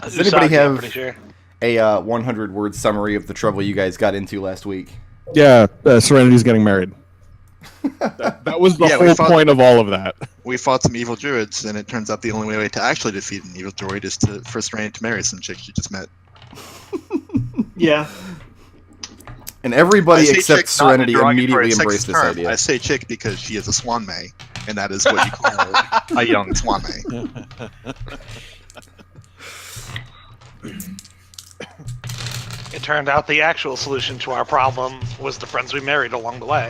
Does anybody Usagi, I'm have pretty sure. a 100-word summary of the trouble you guys got into last week? Yeah, Serenity's getting married. That was the whole point of all of that. We fought some evil druids, and it turns out the only way to actually defeat an evil druid is for Serenity to marry some chick you just met. Yeah. And everybody except chick not in a Serenity derogatory immediately sexist embraced this term. idea. I say chick because she is a swan may, and that is what you call a young swan may. It turned out the actual solution to our problem was the friends we married along the way.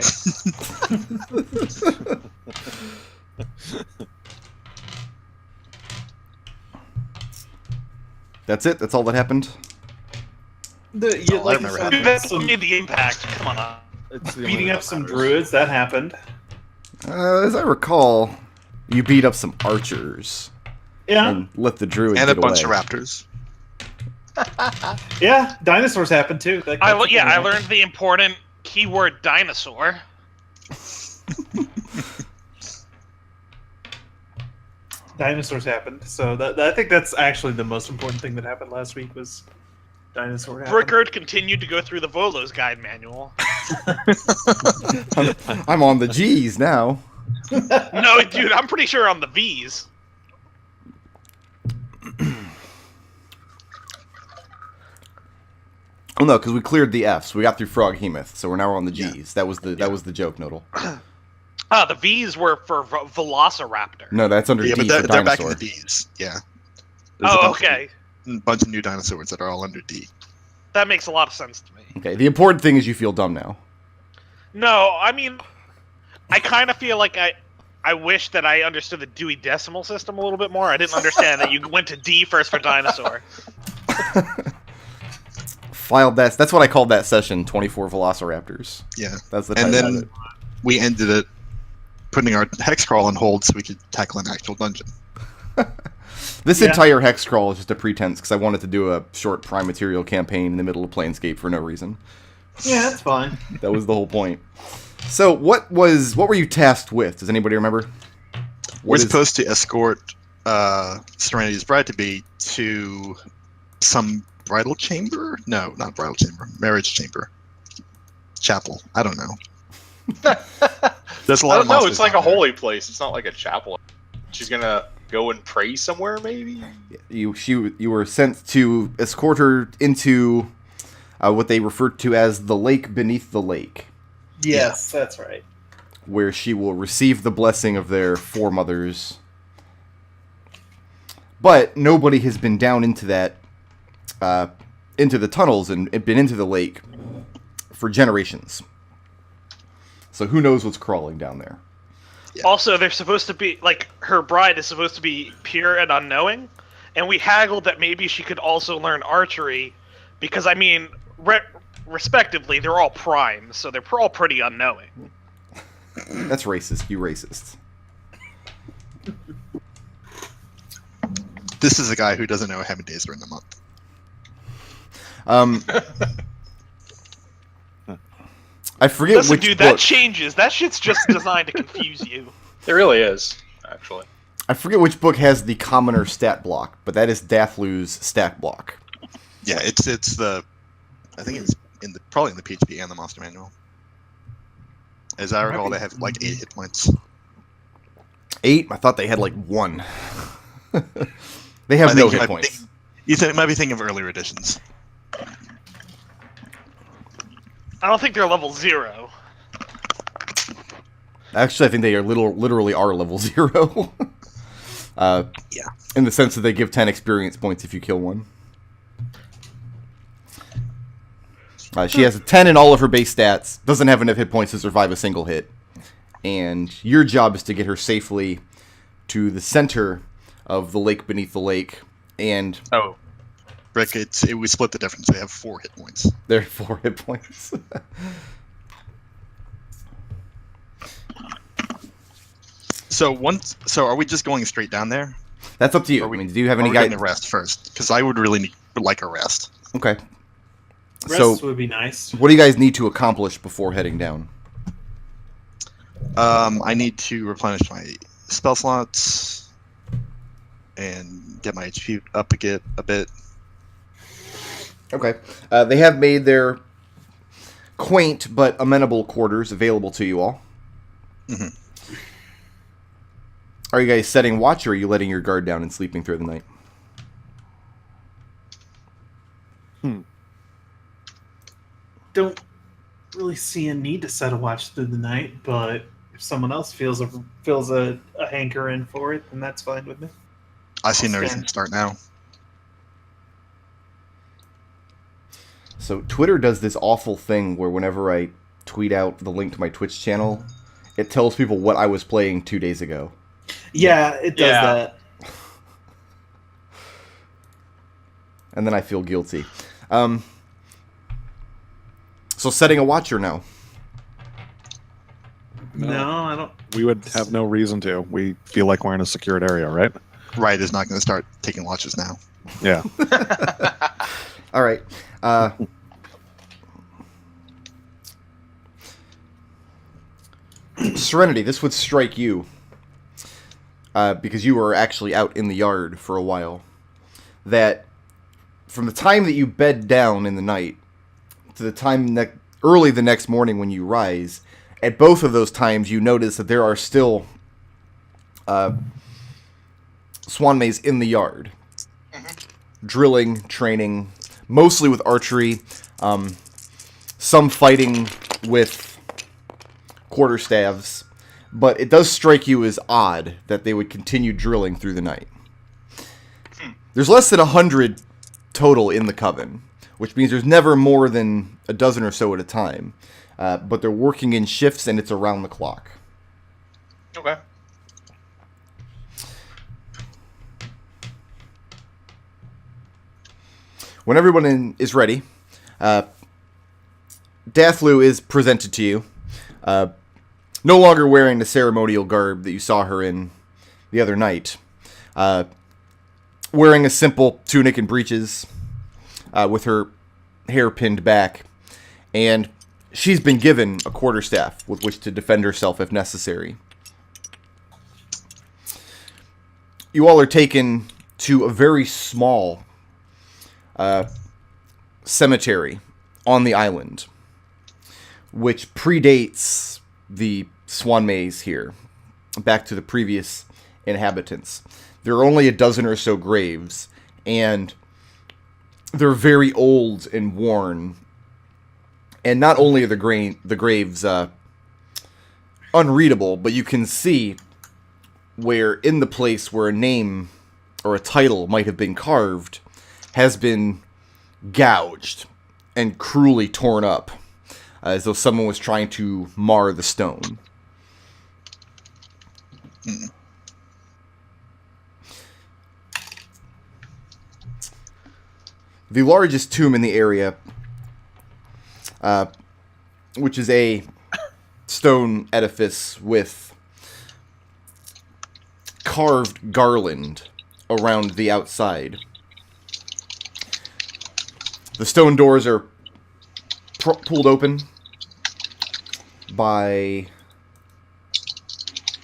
That's it? That's all that happened? Like you said, Dude, that's made the impact. Come on. beating up some druids, that happened. As I recall, you beat up some archers. Yeah. And let the druid And get a bunch away. of raptors. Yeah, dinosaurs happened too. I learned the important keyword dinosaur. Dinosaurs happened. So I think that's actually the most important thing that happened last week was dinosaur happened. Brickard continued to go through the Volo's guide manual. I'm on the G's now. No, dude, I'm pretty sure on the V's. Oh no, because we cleared the F's. We got through Froghemoth, so we're now on the G's. That was the joke, Nodal. The V's were for Velociraptor. No, that's under Yeah, D but for they're back dinosaur. in the D's. Yeah. Oh, okay. A bunch of new dinosaurs that are all under D. That makes a lot of sense to me. Okay, the important thing is you feel dumb now. No, I mean, I kind of feel like I wish that I understood the Dewey Decimal System a little bit more. I didn't understand that you went to D first for dinosaur. Filed that. That's what I called that session. 24 Velociraptors. Yeah. That's the And title of then it. we ended it putting our hex crawl on hold so we could tackle an actual dungeon. This Yeah. entire hex crawl is just a pretense because I wanted to do a short Prime Material campaign in the middle of Planescape for no reason. Yeah, that's fine. That was the whole point. So, what were you tasked with? Does anybody remember? We're supposed to escort Serenity's bride-to-be to some bridal chamber? No, not bridal chamber. Marriage chamber. Chapel. I don't know. There's a lot of No, monsters it's like a out there. holy place. It's not like a chapel. She's gonna go and pray somewhere, maybe? You were sent to escort her into what they referred to as the lake beneath the lake, Yes, that's right. where she will receive the blessing of their foremothers. But nobody has been down into that, into the tunnels and been into the lake for generations. So who knows what's crawling down there? Yeah. Also, they're supposed to be, like, her bride is supposed to be pure and unknowing, and we haggled that maybe she could also learn archery, because, I mean, respectively, they're all primes, so they're all pretty unknowing. That's racist, you racist. This is a guy who doesn't know how many days are in the month. I forget Listen, which dude, book. that changes. That shit's just designed to confuse you. It really is, actually. I forget which book has the commoner stat block, but that is Dathlu's stat block. Yeah, it's the... I think it's probably in the PHP and the Monster Manual. As I recall, they have like 8 hit points. 8? I thought they had like 1. They have no hit points. You might be thinking of earlier editions. I don't think they're level 0. Actually, I think they are literally are level 0. Yeah. In the sense that they give 10 experience points if you kill one. She has a 10 in all of her base stats, doesn't have enough hit points to survive a single hit. And your job is to get her safely to the center of the lake beneath the lake. And Oh. Rick, we split the difference. They have 4 hit points. there are 4 hit points. So are we just going straight down there? That's up to you. Are we- I mean, do you have Or any are we getting guys? a rest first? Because I would like a rest. Okay. Rest So, would be nice. what do you guys need to accomplish before heading down? I need to replenish my spell slots and get my HP up a bit. Okay. They have made their quaint but amenable quarters available to you all. Mm-hmm. Are you guys setting watch, or are you letting your guard down and sleeping through the night? Don't really see a need to set a watch through the night, but if someone else feels a hankering for it, then that's fine with me. I see no reason to start now. So Twitter does this awful thing where whenever I tweet out the link to my Twitch channel, it tells people what I was playing 2 days ago. Yeah, it does that. And then I feel guilty. So setting a watch or no? No, I don't. We would have no reason to. We feel like we're in a secured area, right? Riot is not going to start taking watches now. Yeah. All right. Serenity, this would strike you because you were actually out in the yard for a while. That from the time that you bed down in the night to the time early the next morning when you rise, at both of those times you notice that there are still swan mays in the yard. Drilling, training, mostly with archery, some fighting with quarterstaves, but it does strike you as odd that they would continue drilling through the night. There's less than 100 total in the coven, which means there's never more than a dozen or so at a time, but they're working in shifts and it's around the clock. Okay. When everyone is ready, Dathlu is presented to you, no longer wearing the ceremonial garb that you saw her in the other night, wearing a simple tunic and breeches, with her hair pinned back, and she's been given a quarterstaff with which to defend herself if necessary. You all are taken to a very small cemetery on the island, which predates the swan maze here, back to the previous inhabitants. There are only a dozen or so graves, and they're very old and worn. And not only are the graves unreadable, but you can see where in the place where a name or a title might have been carved has been gouged and cruelly torn up, as though someone was trying to mar the stone. The largest tomb in the area, which is a stone edifice with carved garland around the outside. The stone doors are pulled open by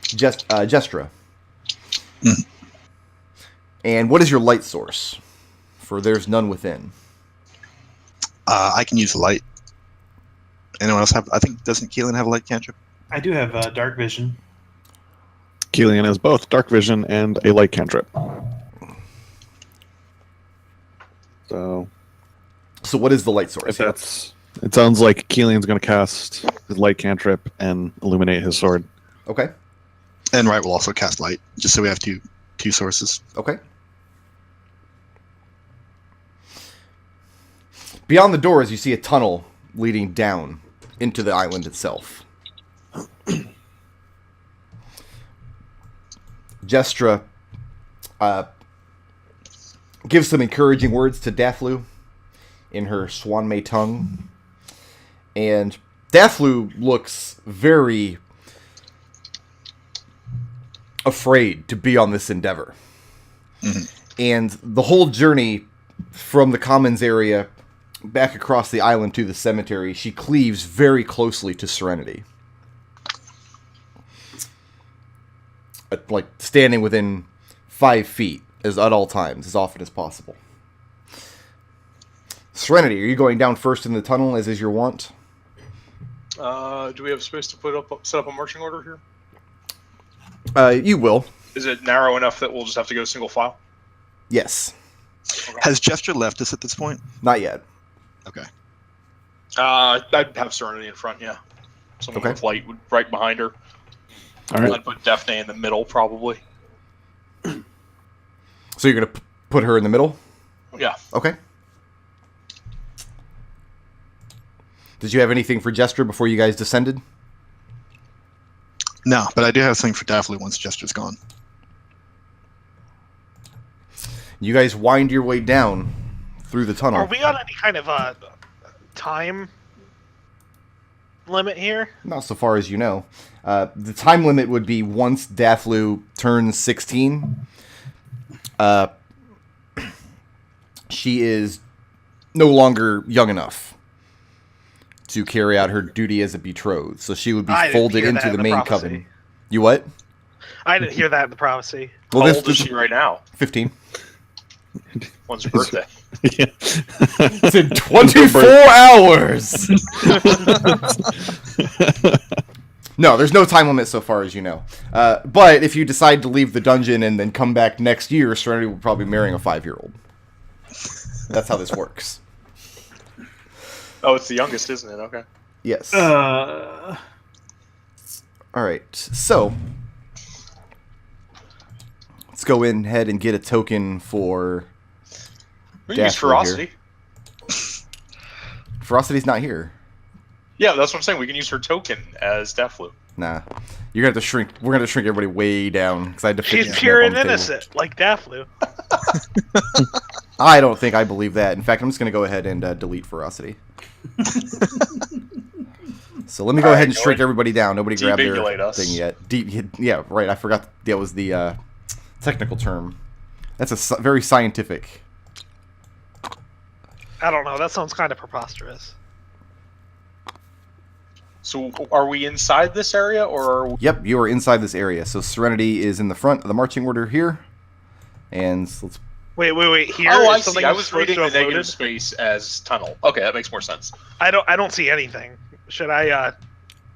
Gestra. And what is your light source? For there's none within. I can use light. Anyone else have? I think, doesn't Kelian have a light cantrip? I do have dark vision. Kelian has both dark vision and a light cantrip. So what is the light source? It sounds like Kelian's going to cast his light cantrip and illuminate his sword. Okay. And Riot will also cast light, just so we have two sources. Okay. Beyond the doors, you see a tunnel leading down into the island itself. Gestra gives some encouraging words to Dathlu in her Swanmay tongue. And Dathlu looks very afraid to be on this endeavor. And the whole journey from the commons area back across the island to the cemetery, she cleaves very closely to Serenity. Like standing within 5 feet at all times, as often as possible. Serenity, are you going down first in the tunnel, as is your wont? Do we have space to set up a marching order here? You will. Is it narrow enough that we'll just have to go single file? Yes. Okay. Has Gesture left us at this point? Not yet. Okay. I'd have Serenity in front, yeah. Someone Okay. with light would right behind her. All right. I'd put Daphne in the middle, probably. So you're going to put her in the middle? Yeah. Okay. Did you have anything for Gesture before you guys descended? No, but I do have something for Daphne once Gesture's gone. You guys wind your way down through the tunnel. Are we on any kind of time limit here? Not so far as you know. The time limit would be once Daphlu turns 16. She is no longer young enough to carry out her duty as a betrothed, so she would be I didn't folded hear into that in the the main prophecy. coven. You what? I didn't hear that in the prophecy. Well, How old is she right now? 15. When's her birthday? Yeah. It's in 24 hours. No, there's no time limit so far as you know. But if you decide to leave the dungeon and then come back next year, Serenity will probably be marrying a 5-year-old. That's how this works. Oh, it's the youngest, isn't it? Okay. Yes. Uh, All right. So let's go in ahead and get a token for We can use Daphne Ferocity. Ferocity's not here. Yeah, that's what I'm saying. We can use her token as Deathloop. Nah. You're gonna have to shrink. We're gonna shrink everybody way down because I had to. fit She's this pure map and on the table. innocent, like Daphlu. I don't think I believe that. In fact, I'm just gonna go ahead and delete Ferocity. So let me go All ahead right, and go shrink ahead. everybody down. Nobody grabbed their Debingulate us. thing yet. Yeah, right. I forgot that was the technical term. That's very scientific. I don't know. That sounds kind of preposterous. So are we inside this area, or are we... Yep, you are inside this area. So Serenity is in the front of the marching order here, and let's. Wait. Here. Oh, I is see. something I I'm was supposed reading to the have negative loaded? space as tunnel. Okay, that makes more sense. I don't see anything. Should I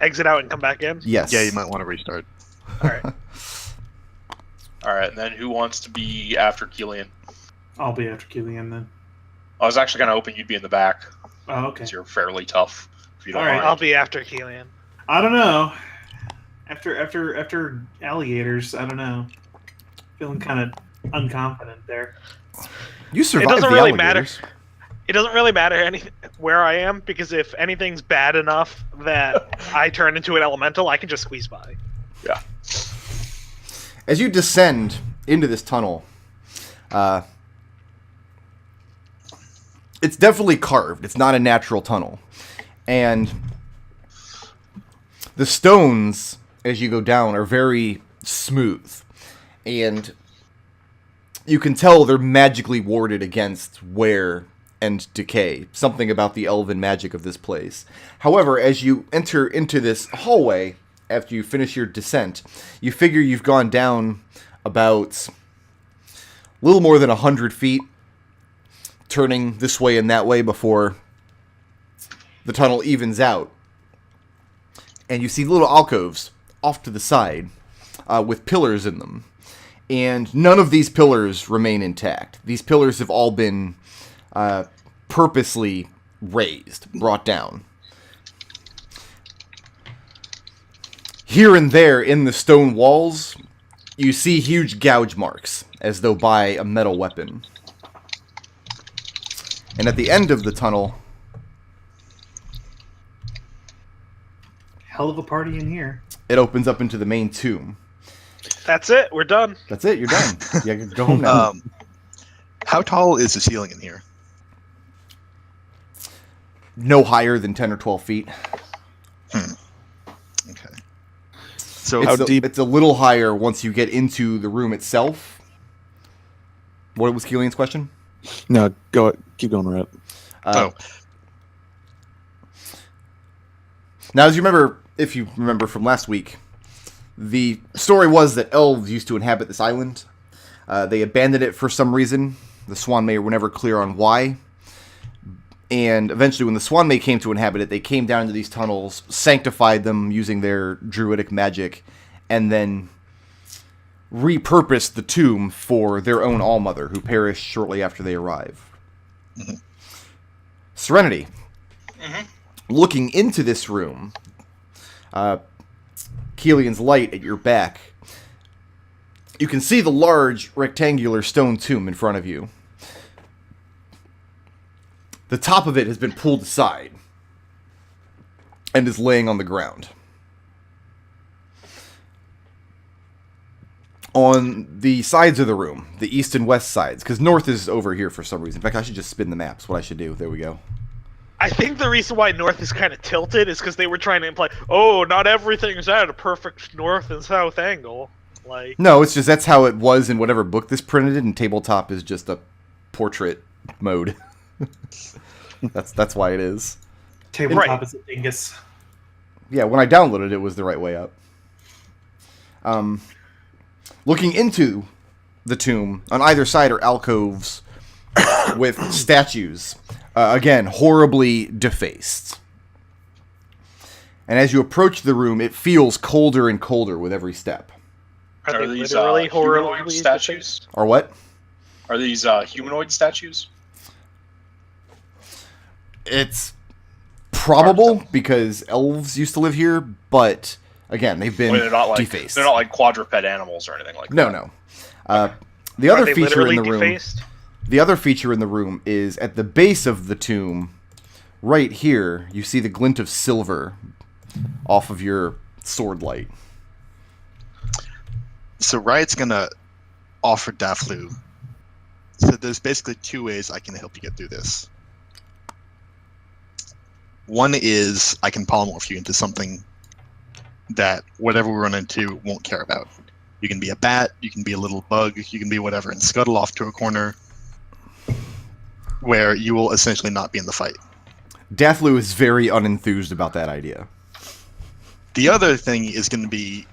exit out and come back in? Yes. Yeah, you might want to restart. All right. All right, and then who wants to be after Kelian? I'll be after Kelian then. I was actually kind of hoping you'd be in the back, Oh, okay. because you're fairly tough. If you don't All right, mind. I'll be after Kelian. I don't know. After alligators, I don't know. Feeling kind of unconfident there. You survived doesn't the really matter. alligators. It doesn't really matter where I am, because if anything's bad enough that I turn into an elemental, I can just squeeze by. Yeah. As you descend into this tunnel, it's definitely carved. It's not a natural tunnel. And the stones, as you go down, are very smooth. And you can tell they're magically warded against wear and decay. Something about the elven magic of this place. However, as you enter into this hallway, after you finish your descent, you figure you've gone down about a little more than 100 feet, turning this way and that way before the tunnel evens out. And you see little alcoves off to the side with pillars in them. And none of these pillars remain intact. These pillars have all been purposely raised, brought down. Here and there in the stone walls, you see huge gouge marks, as though by a metal weapon. And at the end of the tunnel, Hell of a party in here. it opens up into the main tomb. That's it. We're done. That's it, you're done. You can go home now. How tall is the ceiling in here? No higher than 10 or 12 feet. Okay. So It's How a, deep- It's a little higher once you get into the room itself. What was Kelian's question? No, keep going, Riot. Now, as you remember, if you remember from last week, the story was that elves used to inhabit this island. They abandoned it for some reason. The Swan Mayor were never clear on why. And eventually, when the Swanmae came to inhabit it, they came down into these tunnels, sanctified them using their druidic magic, and then repurposed the tomb for their own Allmother, who perished shortly after they arrived. Mm-hmm. Serenity. Looking into this room, Kelian's light at your back, you can see the large rectangular stone tomb in front of you. The top of it has been pulled aside and is laying on the ground. On the sides of the room, the east and west sides, because north is over here for some reason. In fact, I should just spin the maps. What I should do. There we go. I think the reason why north is kind of tilted is because they were trying to imply, oh, not everything's at a perfect north and south angle. Like, no, it's just that's how it was in whatever book this printed, and tabletop is just a portrait mode. That's why it is. Tabletop is a dingus. Yeah, when I downloaded it, it was the right way up. Looking into the tomb, on either side are alcoves with statues. Again, horribly defaced. And as you approach the room, it feels colder and colder with every step. Are they these literally humanoid horribly statues? Or what? Are these humanoid statues? It's probable because elves used to live here, but again, they've been They're not like defaced. they're not like quadruped animals or anything like that. No. The Are other they feature in literally the room. defaced? The other feature in the room is at the base of the tomb, right here, you see the glint of silver off of your sword light. So Riot's gonna offer Daflu. So there's basically two ways I can help you get through this. One is I can polymorph you into something that whatever we run into won't care about. You can be a bat, you can be a little bug, you can be whatever, and scuttle off to a corner where you will essentially not be in the fight. Dathlu is very unenthused about that idea. The other thing is going to be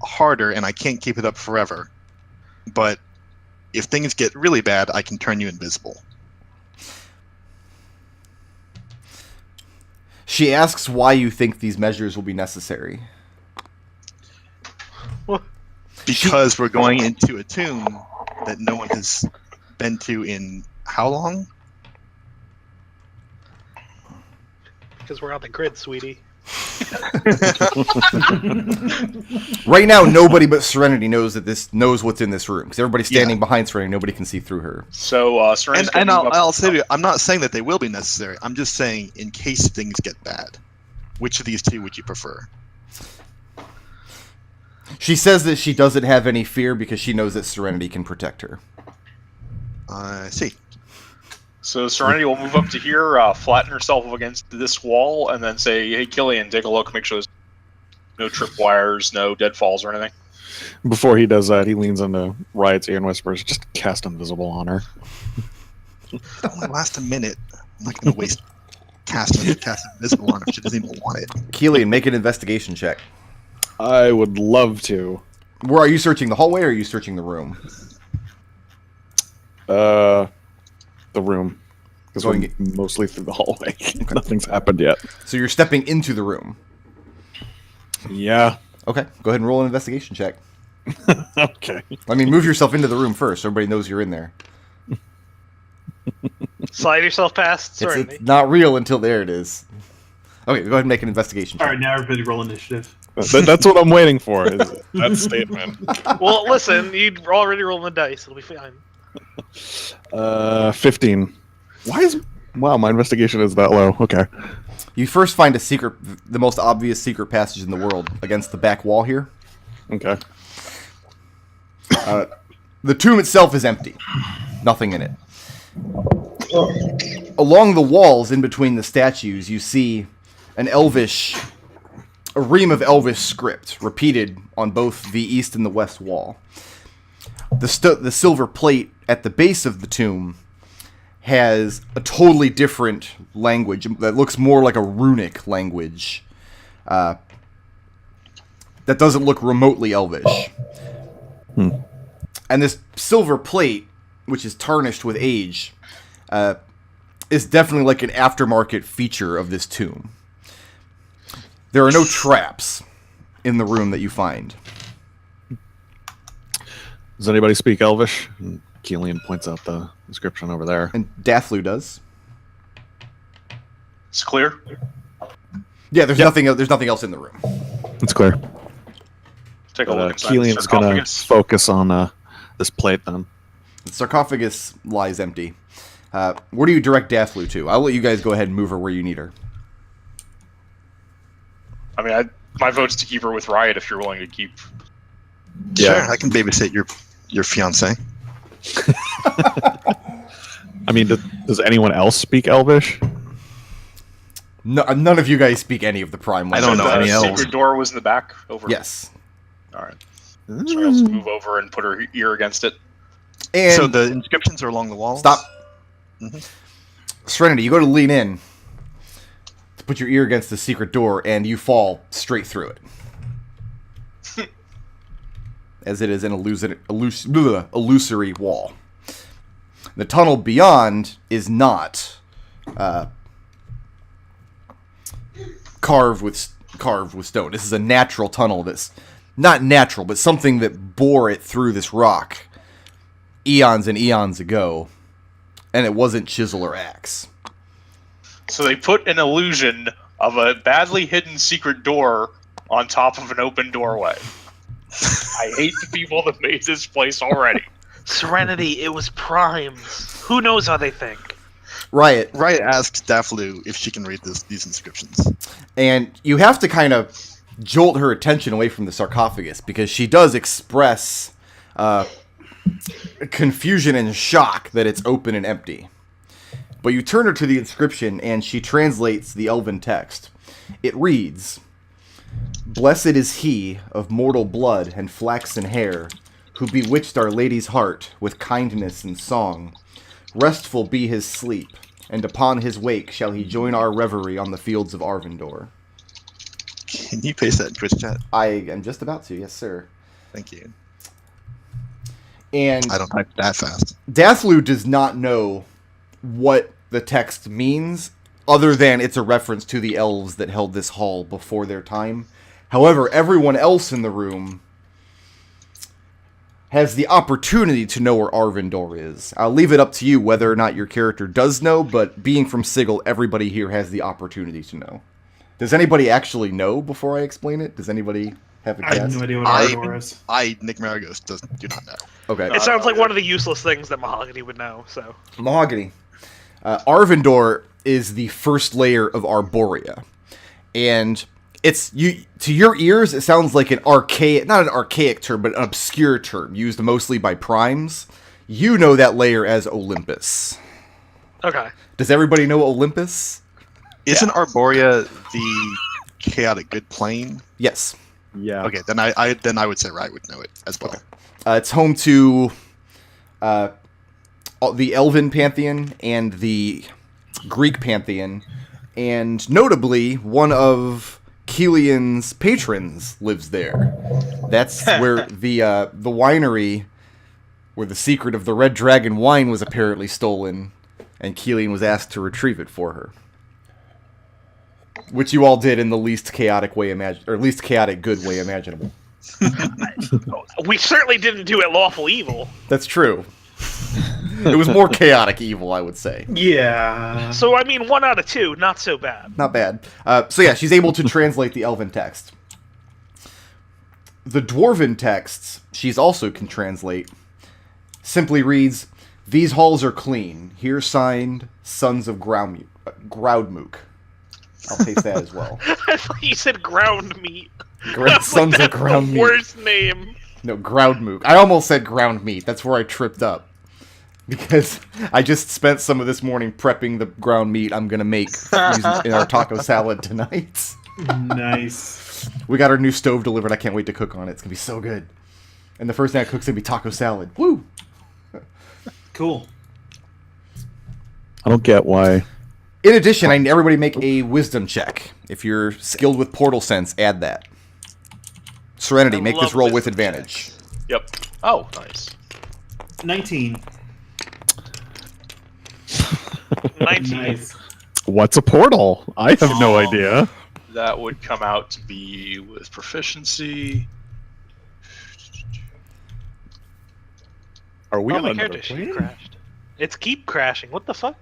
harder, and I can't keep it up forever. But if things get really bad, I can turn you invisible. She asks why you think these measures will be necessary. Because we're going into a tomb that no one has been to in how long? Because we're on the grid, sweetie. Right now, nobody but Serenity knows what's in this room. Because everybody's standing behind Serenity, nobody can see through her. So Serenity's And gonna move up- I'll say to you, I'm not saying that they will be necessary. I'm just saying in case things get bad. Which of these two would you prefer? She says that she doesn't have any fear because she knows that Serenity can protect her. I see. So Serenity will move up to here, flatten herself up against this wall, and then say, "Hey, Kelian, take a look. Make sure there's no tripwires, no deadfalls, or anything." Before he does that, he leans into Riot's ear and whispers, "Just cast Invisible on her." That only lasts a minute. I'm not going to waste cast invisible on her if she doesn't even want it. Kelian, make an investigation check. I would love to. Where are you searching? The hallway or are you searching the room? The room. Because Going- we're mostly through the hallway. Nothing's happened yet. So you're stepping into the room. Yeah. Okay, go ahead and roll an investigation check. Okay. I mean, move yourself into the room first so everybody knows you're in there. Slide yourself past It's Serenity. not real until there it is. Okay, go ahead and make an investigation check. All right, now everybody roll initiative. That's what I'm waiting for, is that statement. Well, listen, you'd already rolled the dice. It'll be fine. 15. Wow, my investigation is that low. Okay. You first find the most obvious secret passage in the world against the back wall here. Okay. The tomb itself is empty. Nothing in it. Along the walls, in between the statues, you see a ream of elvish script repeated on both the east and the west wall. The silver plate at the base of the tomb has a totally different language that looks more like a runic language that doesn't look remotely elvish. And this silver plate, which is tarnished with age, is definitely like an aftermarket feature of this tomb. There are no traps in the room that you find. Does anybody speak Elvish? And Kelian points out the inscription over there. And Dathlu does. It's clear. Yeah, there's nothing else in the room. It's clear. Take a look inside the Kelian's going to sarcophagus. focus on this plate then. The sarcophagus lies empty. Where do you direct Dathlu to? I'll let you guys go ahead and move her where you need her. I mean, my vote's to keep her with Riot if you're willing to keep. Sure, I can babysit your fiance. I mean, does anyone else speak Elvish? No, none of you guys speak any of the prime I language. don't know The any elves. secret door was in the back. Over. Yes. All right. So I'll just move over and put her ear against it. And So the inscriptions are along the walls? stop. Mhm. Serenity, you go to lean in to put your ear against the secret door, and you fall straight through it. As it is an illusory wall. The tunnel beyond is not carved with stone. This is a natural tunnel that's not natural, but something that bore it through this rock eons and eons ago, and it wasn't chisel or axe. So they put an illusion of a badly hidden secret door on top of an open doorway. I hate the people that made this place already. Serenity, it was primes. Who knows how they think? Riot, Riot asks Dathlu if she can read these inscriptions. and you have to kind of jolt her attention away from the sarcophagus because she does express confusion and shock that it's open and empty. But you turn her to the inscription and she translates the elven text. It reads, "Blessed is he of mortal blood and flaxen hair, who bewitched our lady's heart with kindness and song. Restful be his sleep, and upon his wake shall he join our reverie on the fields of Arvindor." Can you paste that in Twitch chat? I am just about to, yes sir. Thank you. And I don't type that fast. Dathlu does not know what the text means, other than it's a reference to the elves that held this hall before their time. However, everyone else in the room has the opportunity to know where Arvindor is. I'll leave it up to you whether or not your character does know, but being from Sigil, everybody here has the opportunity to know. Does anybody actually know before I explain it? Does anybody have a I have guess? no idea what I- Ardor is. Nick Maragos, do not know. Okay. It sounds like one of the useless things that Mahogany would know, so. Mahogany. Arvindor is the first layer of Arborea. And it's to your ears, it sounds like not an archaic term, but an obscure term used mostly by primes. You know that layer as Olympus. Okay. Does everybody know Olympus? Isn't Arborea the chaotic good plane? Yes. Yeah. Okay, then I would say Riot would know it as well. It's home to the Elven Pantheon and the Greek Pantheon, and notably, one of Kelian's patrons lives there. That's where the winery, where the secret of the Red Dragon wine was apparently stolen, and Kelian was asked to retrieve it for her. Which you all did in the least chaotic way least chaotic good way imaginable. We certainly didn't do it lawful evil. That's true. It was more chaotic evil, I would say. Yeah. So, I mean, 1 out of 2, not so bad. Not bad. So yeah, she's able to translate the Elven text. The Dwarven texts, she's also can translate. Simply reads, "These halls are clean. Here signed, Sons of Groudmook." I'll paste that as well. I thought you said ground meat. Sons of That's Ground the Meat. worst name. No, Groudmook. I almost said ground meat. That's where I tripped up. Because I just spent some of this morning prepping the ground meat I'm going to make in our taco salad tonight. Nice. We got our new stove delivered. I can't wait to cook on it. It's going to be so good. And the first thing I cook's going to be taco salad. Woo! Cool. I don't get why. In addition, I need everybody make a wisdom check. If you're skilled with portal sense, add that. Serenity, I make love this roll with wisdom advantage. Yep. Oh, nice. 19. 19. Nice. What's a portal? I have no idea. That would come out to be with proficiency. Are we Oh, on my another character sheet plane? crashed. It's keep crashing. What the fuck?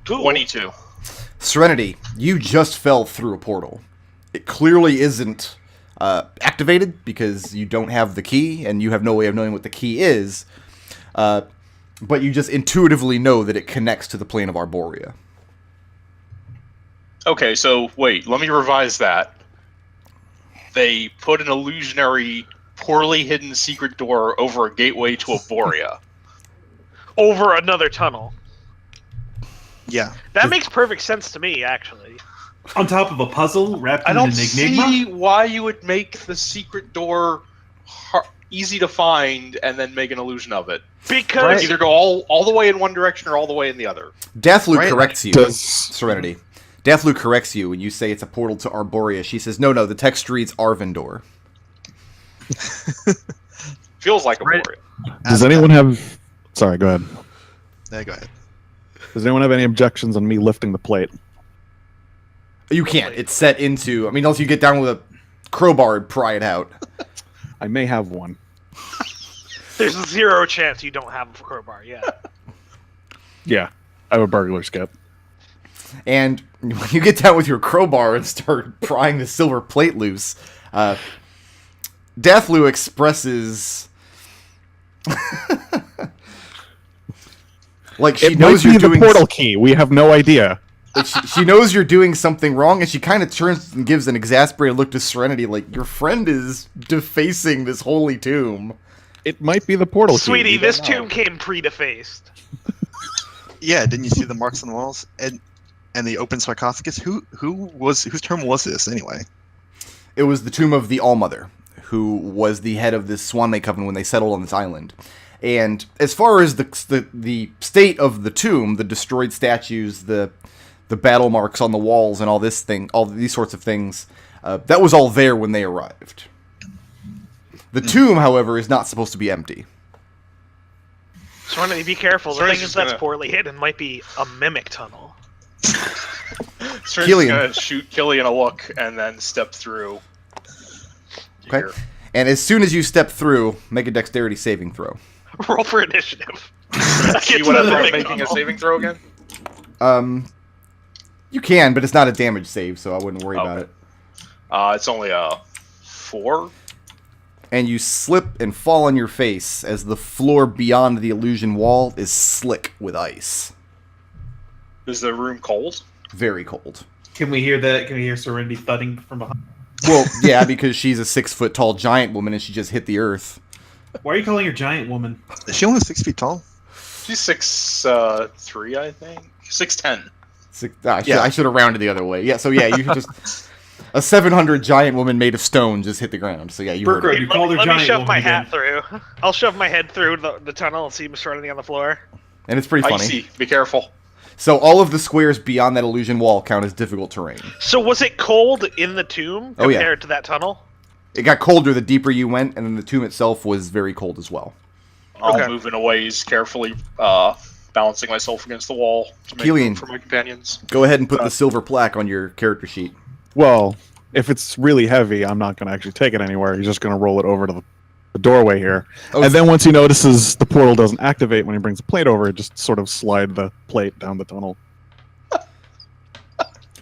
Cool. 22. Serenity, you just fell through a portal. It clearly isn't activated because you don't have the key, and you have no way of knowing what the key is. But you just intuitively know that it connects to the plane of Arborea. Okay, so wait, let me revise that. They put an illusionary, poorly hidden secret door over a gateway to Arborea. Over another tunnel. Yeah. That makes perfect sense to me, actually. On top of a puzzle wrapped I in don't an enigma. see why you would make the secret door easy to find and then make an illusion of it. Because Either go all the way in one direction or all the way in the other. Deathloop Right. corrects you, Serenity. Deathloop corrects you when you say it's a portal to Arborea. She says, no, the text reads Arvindor. Feels like Right. Arborea. Does anyone have... Sorry, go ahead. Yeah, go ahead. Does anyone have any objections on me lifting the plate? You can't. It's set into... I mean, unless you get down with a crowbar and pry it out. I may have one. there's 0 chance you don't have a crowbar yet. Yeah, I have a burglar skip. And when you get down with your crowbar and start prying the silver plate loose, Deathloop expresses... like she It knows might you're be the doing... portal key. We have no idea. She knows you're doing something wrong, and she kind of turns and gives an exasperated look to Serenity, like, your friend is defacing this holy tomb. It might be the portal key. Sweetie, We this don't know. tomb came pre-defaced. Yeah, didn't you see the marks on the walls and the open sarcophagus? Whose term was this anyway? It was the tomb of the Allmother, who was the head of this Swanmay Coven when they settled on this island. And as far as the state of the tomb, the destroyed statues, the battle marks on the walls, and all these sorts of things, that was all there when they arrived. The tomb, however, is not supposed to be empty. Serenity, be careful. The Serenity's thing is just that's gonna- poorly hidden might be a mimic tunnel. Strange Kelian. gonna shoot Kelian a look and then step through. Okay? Here. And as soon as you step through, make a dexterity saving throw. Roll for initiative. See Get whatever to the I'm mimic making a tunnel. saving throw again? You can, but it's not a damage save, so I wouldn't worry about Okay. it. It's only a 4. And you slip and fall on your face as the floor beyond the illusion wall is slick with ice. Is the room cold? Very cold. Can we hear that? Can we hear Serenity thudding from behind? Well, yeah, because she's a 6-foot tall giant woman and she just hit the earth. Why are you calling her giant woman? Is she only 6 feet tall? She's 6'3", I think. 6'10". I should have rounded the other way. Yeah, so yeah, you just... A 700 giant woman made of stone just hit the ground. So yeah, you heard Burkroyd, it. you called her Let me giant shove woman my again. hat through. I'll shove my head through the tunnel and see Miss Serenity on the floor. And it's pretty funny. Icy. Be careful. So all of the squares beyond that illusion wall count as difficult terrain. So was it cold in the tomb Oh, yeah. compared to that tunnel? It got colder the deeper you went, and then the tomb itself was very cold as well. I'll Okay. move in a ways, carefully balancing myself against the wall to make Kelian. room for my companions. Go ahead and put the silver plaque on your character sheet. Well, if it's really heavy, I'm not going to actually take it anywhere. He's just going to roll it over to the doorway here. Oh, And then once he notices the portal doesn't activate when he brings the plate over, just sort of slide the plate down the tunnel.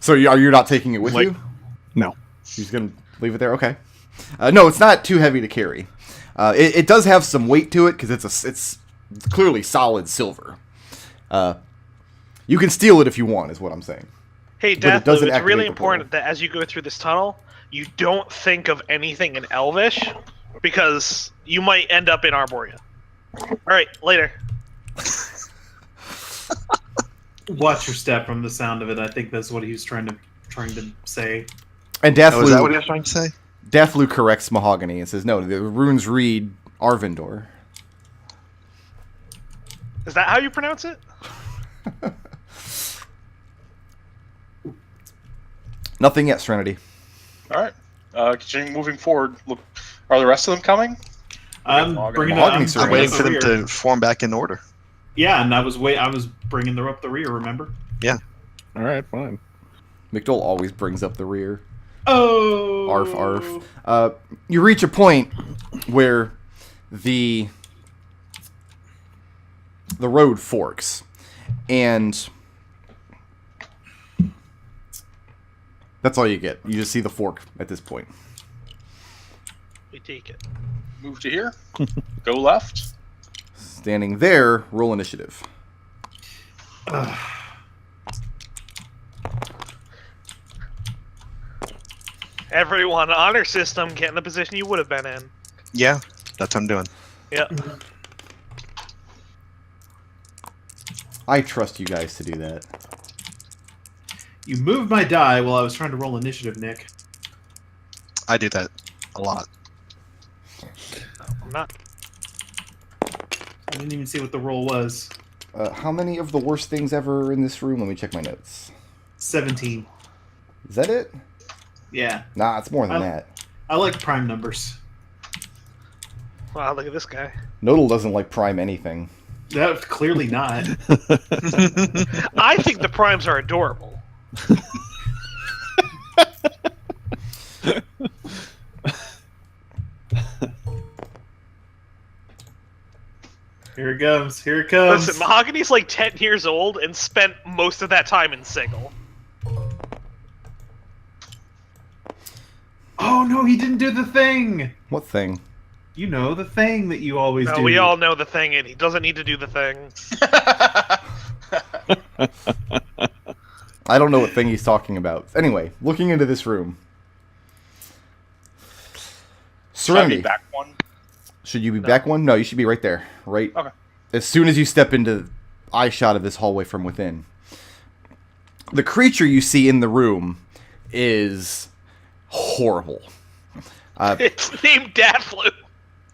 So you're not taking it with Like- you? No. He's going to leave it there? Okay. No, it's not too heavy to carry. It does have some weight to it because it's clearly solid silver. You can steal it if you want, is what I'm saying. Hey, But it Deathloop, doesn't it's activate really the important that as you go through this tunnel, you don't think of anything in Elvish, because you might end up in Arborea. Alright, later. Watch your step from the sound of it. I think that's what he was trying to say. And Oh, is that what he Deathloop, was trying to say? Deathloop corrects Mahogany and says, no, the runes read Arvindor. Is that how you pronounce it? Nothing yet, Serenity. All right. Continuing moving forward. Look, are the rest of them coming? I'm Mahogany. bringing Mahogany I'm Serenity. I'm waiting for them here. to form back in order. Yeah, and I was bringing her up the rear. Remember? All right, fine. McDohl always brings up the rear. Oh, Arf, arf. You reach a point where the road forks, and that's all you get. You just see the fork at this point. We take it. Move to here. Go left. Standing there, roll initiative. Everyone, honor system, get in the position you would have been in. Yeah, that's what I'm doing. Yeah. I trust you guys to do that. You moved my die while I was trying to roll initiative, Nick. I do that a lot. I'm not. I didn't even see what the roll was. How many of the worst things ever in this room? Let me check my notes. 17. Is that it? Yeah. Nah, it's more than that. I like prime numbers. Wow, look at this guy. Nodal doesn't like prime anything. That's clearly not. I think the primes are adorable. Here it comes. Here it comes. Listen, Mahogany's like 10 years old and spent most of that time in Sigil. Oh no, he didn't do the thing. What thing? You know, the thing that you always No, do. we all know the thing, and he doesn't need to do the thing. I don't know what thing he's talking about. Anyway, looking into this room. Serenity. Back one. Should you be back one? No, you should be right there. Right. Okay. As soon as you step into eye shot of this hallway from within. The creature you see in the room is horrible. It's named Dathlu.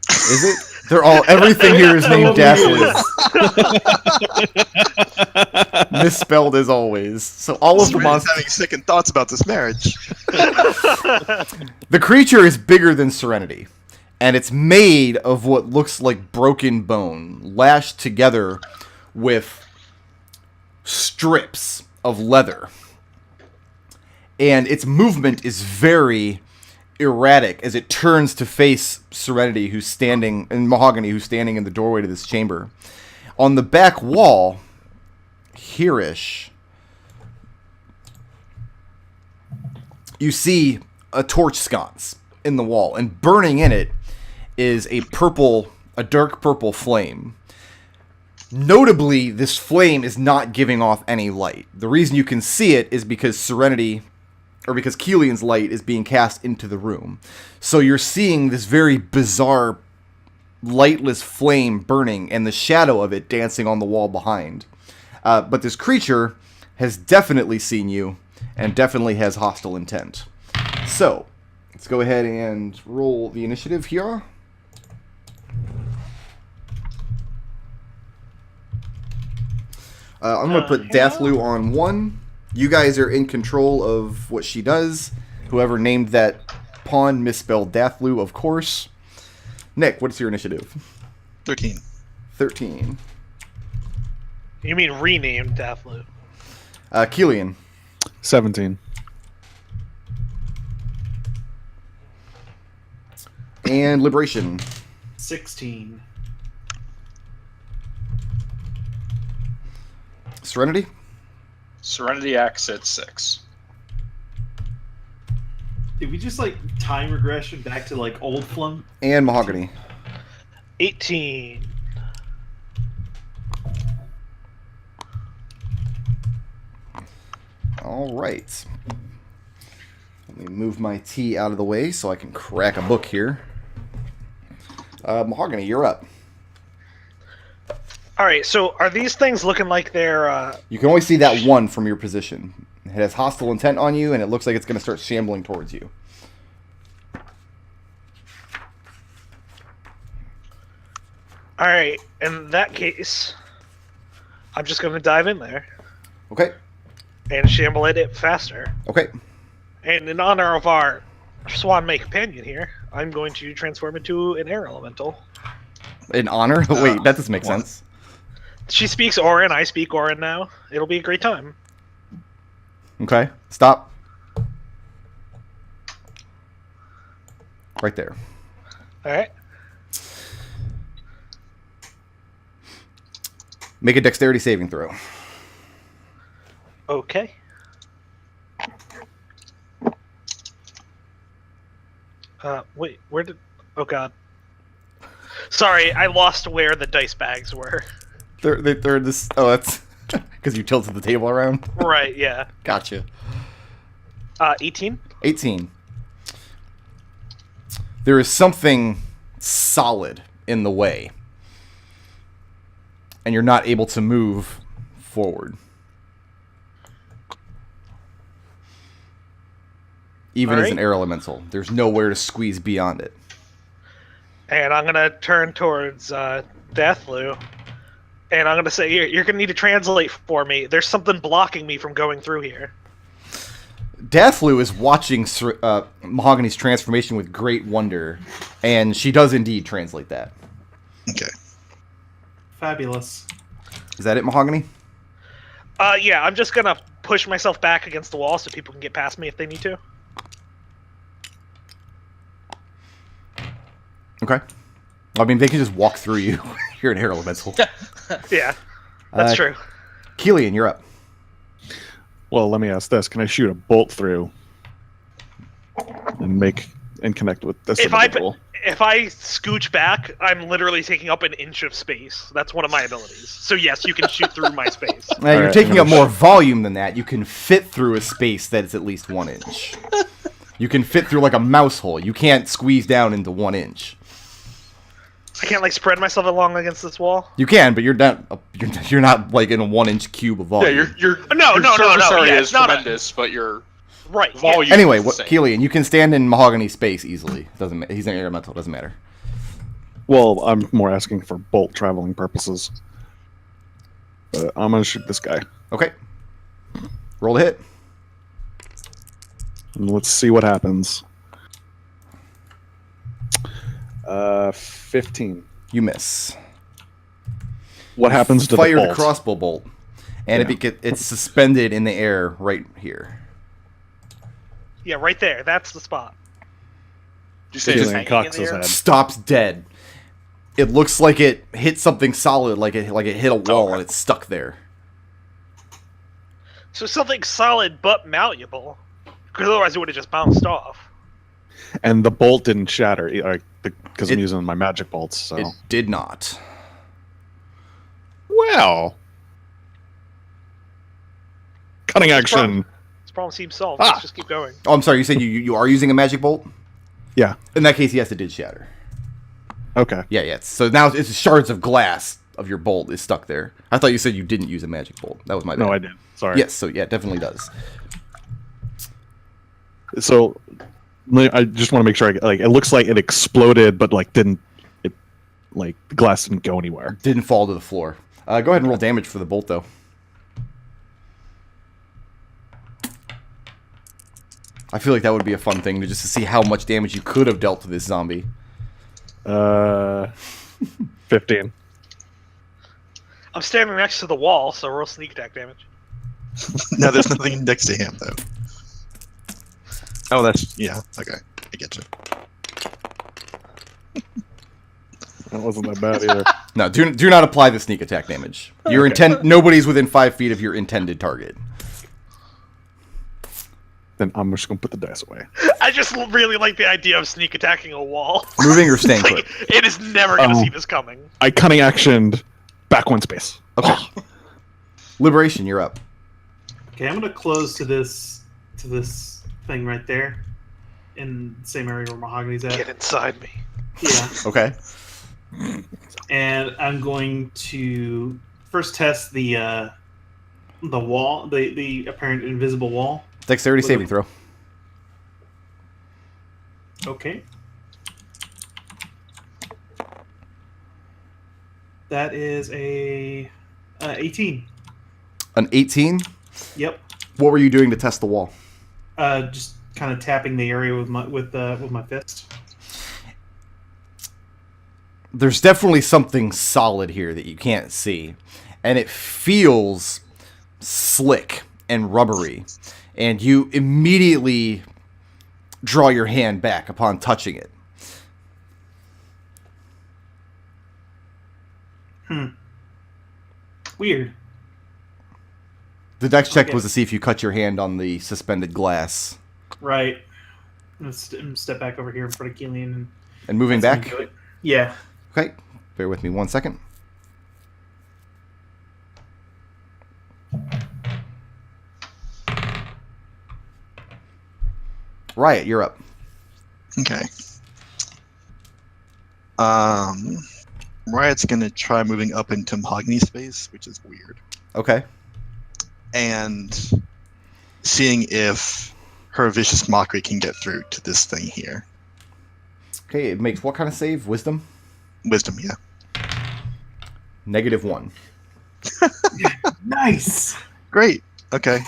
Is it? They're all. Everything here is named Dathlu. Misspelled as always. So all of the Serenity monsters. having second thoughts about this marriage. The creature is bigger than Serenity, and it's made of what looks like broken bone, lashed together with strips of leather. And its movement is very erratic as it turns to face Serenity, who's standing, and Mahogany, who's standing in the doorway to this chamber. On the back wall, here-ish, you see a torch sconce in the wall, and burning in it is a dark purple flame. Notably, this flame is not giving off any light. The reason you can see it is because because Kelian's light is being cast into the room. So you're seeing this very bizarre, lightless flame burning, and the shadow of it dancing on the wall behind. But this creature has definitely seen you, and definitely has hostile intent. So, let's go ahead and roll the initiative here. I'm going to put Dathlu on 1. You guys are in control of what she does. Whoever named that pawn misspelled Dathlu, of course. Nick, what's your initiative? 13. 13. You mean renamed Dathlu? Kelian. 17. And Liberation. 16. Serenity. Serenity acts at 6. Did we just like time regression back to like old Flumph? And Mahogany. 18. All right. Let me move my tea out of the way so I can crack a book here. Mahogany, you're up. Alright, so are these things looking like they're, You can only see that one from your position. It has hostile intent on you, and it looks like it's going to start shambling towards you. Alright, in that case, I'm just going to dive in there Okay. and shamble at it faster. Okay. And in honor of our Swan May companion here, I'm going to transform into an air elemental. In honor? Wait, that doesn't make sense. She speaks Orin, I speak Orin now. It'll be a great time. Okay, stop. Right there. Alright. Make a dexterity saving throw. Okay. Wait, where did... Oh, God. Sorry, I lost where the dice bags were. They're this... Oh, that's... Because you tilted the table around? Right, yeah. Gotcha. 18? 18. There is something solid in the way. And you're not able to move forward. Even as an air elemental. There's nowhere to squeeze beyond it. And I'm going to turn towards Deathlu. And I'm going to say, you're going to need to translate for me. There's something blocking me from going through here. Deathlu is watching Mahogany's transformation with great wonder. And she does indeed translate that. Okay. Fabulous. Is that it, Mahogany? Yeah, I'm just going to push myself back against the wall so people can get past me if they need to. Okay. I mean, they can just walk through you. You're an air elemental. Yeah, that's true. Kelian, you're up. Well, let me ask this: can I shoot a bolt through and connect with this individual? If I scooch back, I'm literally taking up an inch of space. That's one of my abilities. So yes, you can shoot through my space. Now, you're right, taking up more volume than that. You can fit through a space that is at least 1 inch. You can fit through like a mouse hole. You can't squeeze down into 1 inch. I can't like spread myself along against this wall. You can, but you're not like in a 1 inch cube of volume. Yeah, your No, surface area yeah, is it's not tremendous, but your right. Yeah. volume. Anyway, is the same. Kelian, you can stand in Mahogany's space easily. Doesn't he's an air elemental. Doesn't matter. Well, I'm more asking for bolt traveling purposes. But I'm gonna shoot this guy. Okay. Roll to hit. And let's see what happens. 15. You miss. What happens to the Fired bolt? a crossbow bolt, and it's suspended in the air right here. Yeah, right there. That's the spot. Did you say Kelian just hanging in cocks the his air? head. Stops dead. It looks like it hit something solid, like it hit a wall and it's stuck there. So something solid but malleable, because otherwise it would have just bounced off. And the bolt didn't shatter because I'm using my magic bolts. So It did not. well, cutting action. This problem seems solved. Let's just keep going. Oh, I'm sorry. You said you are using a magic bolt? Yeah. In that case, yes, it did shatter. Okay. Yeah. So now it's shards of glass of your bolt is stuck there. I thought you said you didn't use a magic bolt. That was my bad. No, I did. Sorry. Yes. So yeah, it definitely does. So I just want to make sure. It looks like it exploded, but the glass didn't go anywhere. Didn't fall to the floor. Go ahead and roll damage for the bolt, though. I feel like that would be a fun thing to see how much damage you could have dealt to this zombie. 15. I'm standing next to the wall, so roll sneak attack damage. No, there's nothing next to him, though. Oh, yeah, okay. I get you. That wasn't that bad either. No, do not apply the sneak attack damage. Nobody's within 5 feet of your intended target. Then I'm just gonna put the dice away. I just really like the idea of sneak attacking a wall. Moving or staying Like, put? it is never going to see this coming. I cunning actioned back 1 space. Okay. Liberation, you're up. Okay, I'm gonna close to this thing right there, in the same area where Mahogany's at. Get inside me. Yeah, Okay. and I'm going to first test the wall, the apparent invisible wall. Dexterity saving throw. Okay. That is a 18. An 18? Yep. What were you doing to test the wall? Just kind of tapping the area with my fist. There's definitely something solid here that you can't see. and it feels slick and rubbery, and you immediately draw your hand back upon touching it. Weird. The dex check Okay. was to see if you cut your hand on the suspended glass. Right. I'm gonna step back over here in front of Kelian. And moving That's back. gonna do it. Yeah. Okay, bear with me 1 second. Riot, you're up. Okay. Riot's gonna try moving up into Mahogany space, which is weird, Okay. and seeing if her vicious mockery can get through to this thing here. Okay, it makes what kind of save? Wisdom? Wisdom, yeah. -1. Nice. Great. Okay.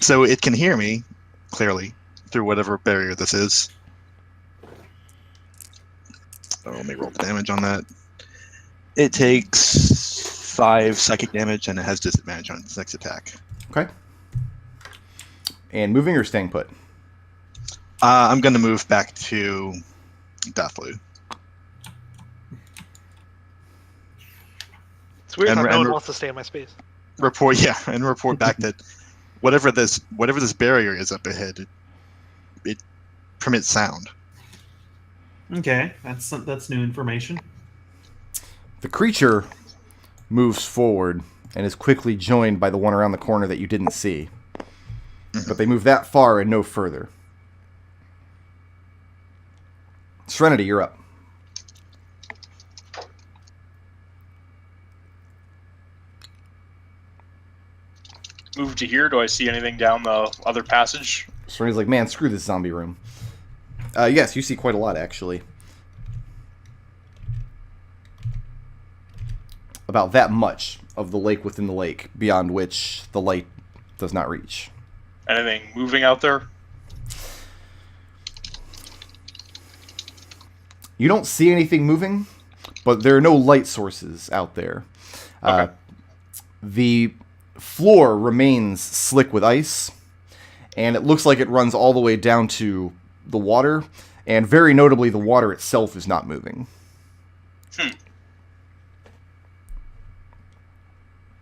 So it can hear me clearly through whatever barrier this is. So let me roll the damage on that. It takes 5 psychic damage and it has disadvantage on its next attack. Okay. And moving or staying put? I'm going to move back to Deathloop. It's weird And- how no and- one wants to stay in my space. Report back that whatever this barrier is up ahead, it permits sound. Okay, that's new information. The creature moves forward and is quickly joined by the one around the corner that you didn't see. But they move that far and no further. Serenity, you're up. Move to here. Do I see anything down the other passage? Serenity's like, man, screw this zombie room. Yes, you see quite a lot, actually. About that much of the lake within the lake, beyond which the light does not reach. Anything moving out there? You don't see anything moving, but there are no light sources out there. Okay. The floor remains slick with ice, and it looks like it runs all the way down to the water, and very notably, the water itself is not moving.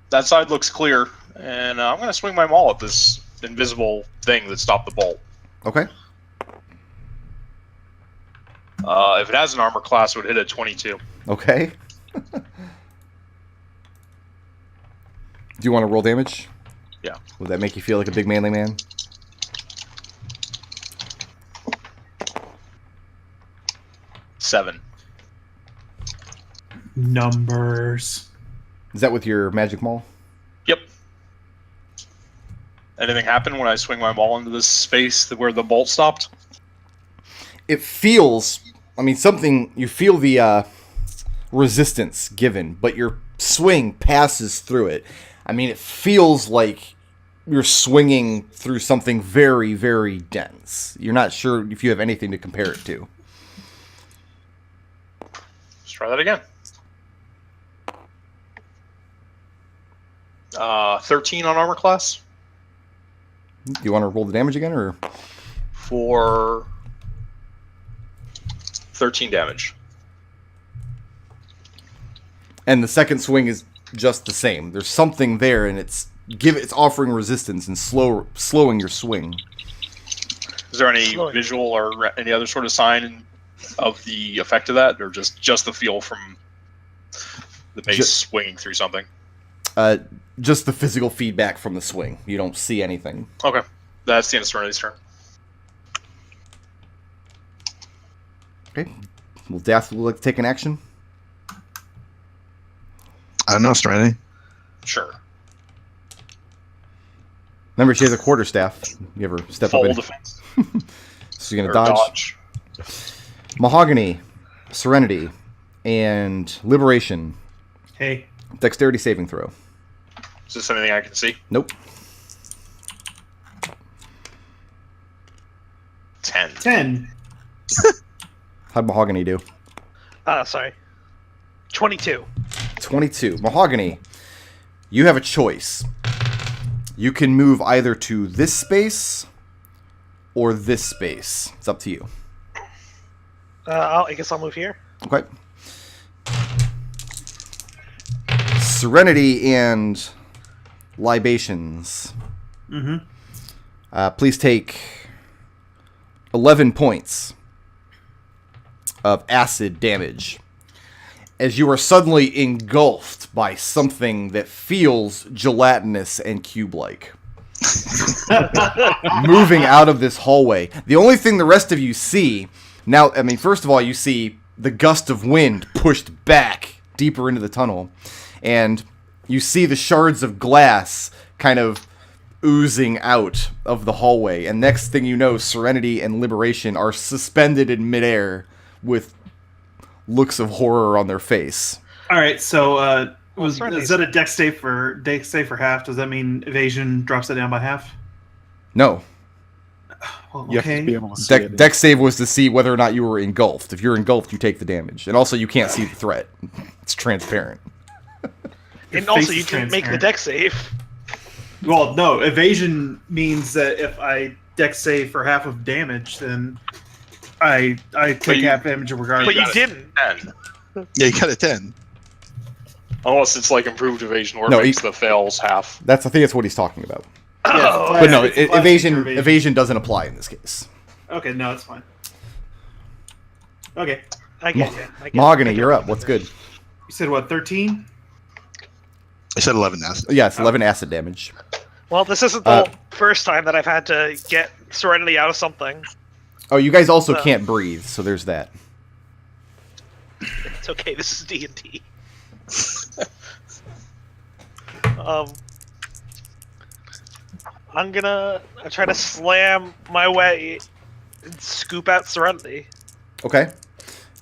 That side looks clear, and I'm going to swing my maul at this invisible thing that stopped the bolt. Okay. If it has an armor class, it would hit at 22. Okay. Do you want to roll damage? Yeah. Would that make you feel like a big manly man? Seven. Numbers. Is that with your magic maul? Yep. Anything happen when I swing my maul into this space where the bolt stopped? It feels, you feel the resistance given, but your swing passes through it. It feels like you're swinging through something very, very dense. You're not sure if you have anything to compare it to. Let's try that again. 13 on armor class. Do you want to roll the damage again, or? For 13 damage. And the second swing is just the same. There's something there, and it's offering resistance and slowing your swing. Is there any Slowing. visual or any other sort of sign of the effect of that, or just the feel from the base swinging through something? Just the physical feedback from the swing. You don't see anything. Okay, that's the end of Serenity's turn. Okay. Will Dath like to take an action? I don't know, Serenity. Sure. Remember, she has a quarterstaff. You ever step Full up in? defense. So you're Or gonna dodge. Mahogany, Serenity, and Liberation. Hey. Dexterity saving throw. Is this anything I can see? Nope. 10. How'd Mahogany do? Sorry. 22. 22. Mahogany, You have a choice. You can move either to this space or this space. It's up to you. I guess I'll move here. Okay. Serenity and Libations. Please take 11 points of acid damage as you are suddenly engulfed by something that feels gelatinous and cube-like. Moving out of this hallway. The only thing the rest of you see now, I mean, first of all, you see the gust of wind pushed back deeper into the tunnel, and you see the shards of glass kind of oozing out of the hallway. And next thing you know, Serenity and Liberation are suspended in midair with looks of horror on their face. All right, so is Serenity's- that a dex save for half? Does that mean evasion drops it down by half? No. Well, You have to be okay. able to see it. Dex save was to see whether or not you were engulfed. If you're engulfed, you take the damage. And also, you can't see the threat. It's transparent. And Your also, face you is didn't make the transparent. deck save. Well, no, evasion means that if I dex save for half of damage, then I take you- half damage regardless. But you got it. didn't. 10. Yeah, you got a 10. Unless it's like improved evasion where No, it makes the fails half. I think that's what he's talking about. Oh, But no, It's a classic evasion for evasion doesn't apply in this case. Okay, no, it's fine. Okay, I get you. I get Mahogany, I get you're it. up. What's good? you said what? 13? I said 11 acid. Yeah, it's 11 acid damage. Well, this isn't the first time that I've had to get Serenity out of something. Oh, you guys also can't breathe, so there's that. It's okay. This is D&D. I'm gonna try to slam my way and scoop out Serenity. Okay.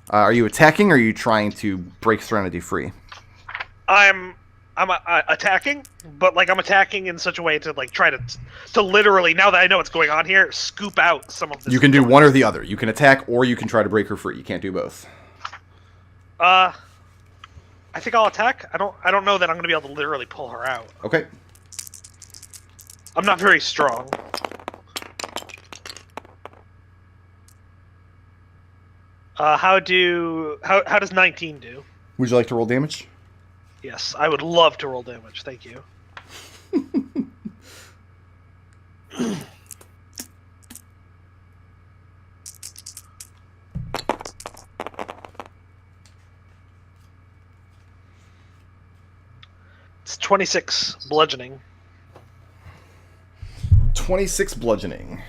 Are you attacking, or are you trying to break Serenity free? I'm attacking, but like I'm attacking in such a way to like try to literally, now that I know what's going on here, scoop out some of this. You can do one or the other. You can attack, or you can try to break her free. You can't do both. I think I'll attack. I don't know that I'm gonna be able to literally pull her out. Okay. I'm not very strong. How does 19 do? Would you like to roll damage? Yes, I would love to roll damage. Thank you. It's 26 bludgeoning. 26 bludgeoning.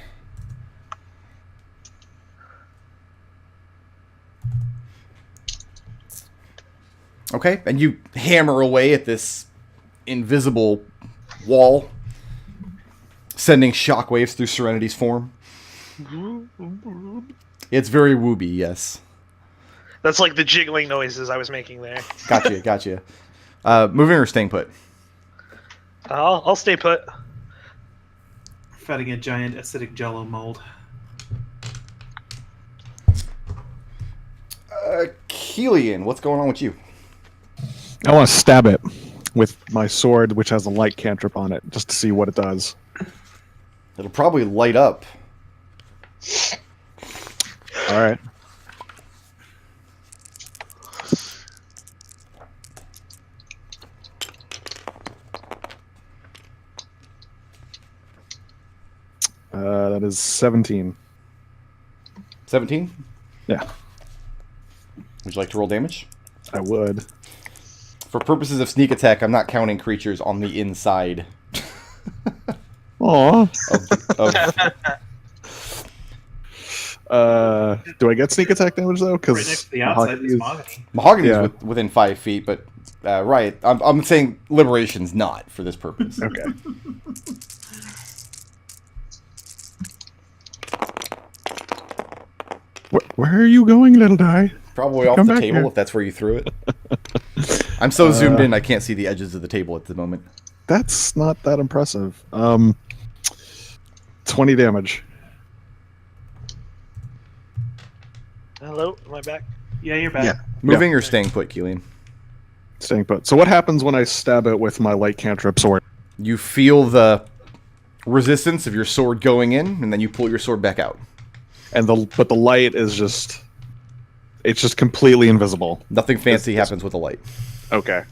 Okay, and you hammer away at this invisible wall, sending shockwaves through Serenity's form. It's very wooby, yes. That's like the jiggling noises I was making there. Gotcha. Moving or staying put? I'll stay put. Fighting a giant acidic jello mold. Kelian, what's going on with you? I want to stab it with my sword, which has a light cantrip on it, just to see what it does. It'll probably light up. All right. That is 17. 17? Yeah, Would you like to roll damage? I would. For purposes of sneak attack, I'm not counting creatures on the inside Aw. of Do I get sneak attack damage though? Right next to the outside is Mahogany. Mahogany Yeah. is within 5 feet, but Riot. I'm saying Liberation's not for this purpose. Okay. Where are you going, little guy? Probably off Come the back table here. if that's where you threw it. I'm so zoomed in, I can't see the edges of the table at the moment. That's not that impressive. 20 damage. Hello, am I back? Yeah, you're back. Yeah. Moving or staying put, Kelian? Staying put. So what happens when I stab it with my light cantrip sword? You feel the resistance of your sword going in, and then you pull your sword back out. And but the light is just... It's just completely invisible. Nothing fancy happens with the light. Okay.